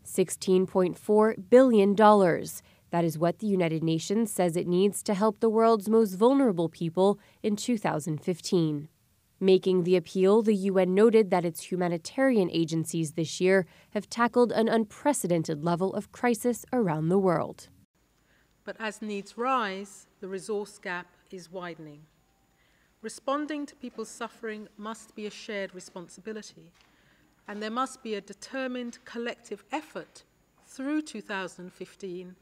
$16.4 billion. That is what the United Nations says it needs to help the world's most vulnerable people in 2015. Making the appeal, the UN noted that its humanitarian agencies this year have tackled an unprecedented level of crisis around the world. But as needs rise, the resource gap is widening. Responding to people's suffering must be a shared responsibility, and there must be a determined collective effort through 2015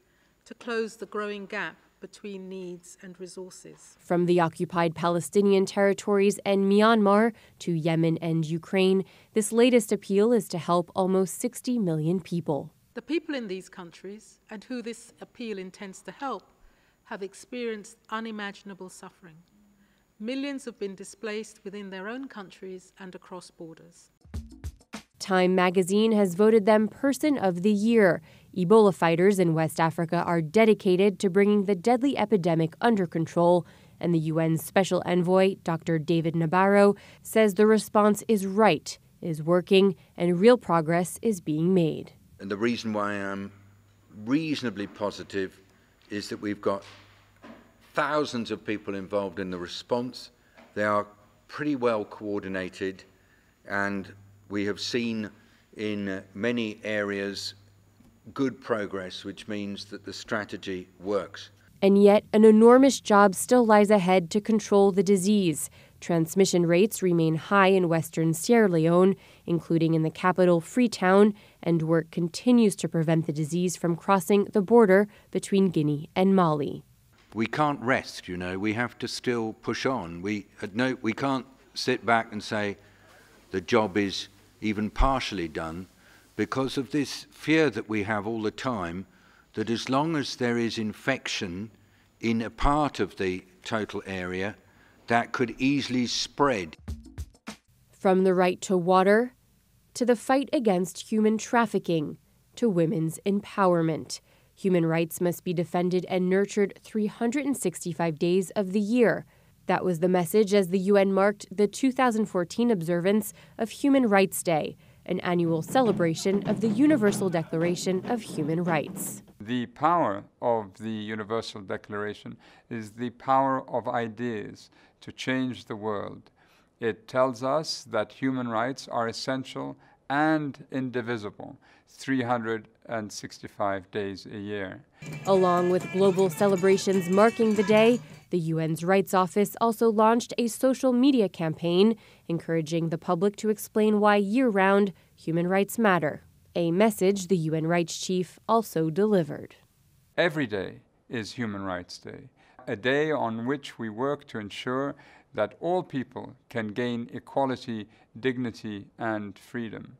to close the growing gap between needs and resources. From the occupied Palestinian territories and Myanmar to Yemen and Ukraine, this latest appeal is to help almost 60 million people. The people in these countries, and who this appeal intends to help, have experienced unimaginable suffering. Millions have been displaced within their own countries and across borders. Time magazine has voted them Person of the Year. Ebola fighters in West Africa are dedicated to bringing the deadly epidemic under control, and the UN's special envoy, Dr. David Nabarro, says the response is right, is working, and real progress is being made. And the reason why I'm reasonably positive is that we've got thousands of people involved in the response. They are pretty well coordinated, and we have seen in many areas good progress, which means that the strategy works. And yet, an enormous job still lies ahead to control the disease. Transmission rates remain high in western Sierra Leone, including in the capital, Freetown, and work continues to prevent the disease from crossing the border between Guinea and Mali. We can't rest, you know. We have to still push on. We can't sit back and say the job is even partially done, because of this fear that we have all the time that as long as there is infection in a part of the total area, that could easily spread. From the right to water, to the fight against human trafficking, to women's empowerment, human rights must be defended and nurtured 365 days of the year. That was the message as the UN marked the 2014 observance of Human Rights Day, an annual celebration of the Universal Declaration of Human Rights. The power of the Universal Declaration is the power of ideas to change the world. It tells us that human rights are essential and indivisible, 365 days a year. Along with global celebrations marking the day, the UN's Rights Office also launched a social media campaign encouraging the public to explain why year-round human rights matter, a message the UN Rights Chief also delivered. Every day is Human Rights Day, a day on which we work to ensure that all people can gain equality, dignity, and freedom.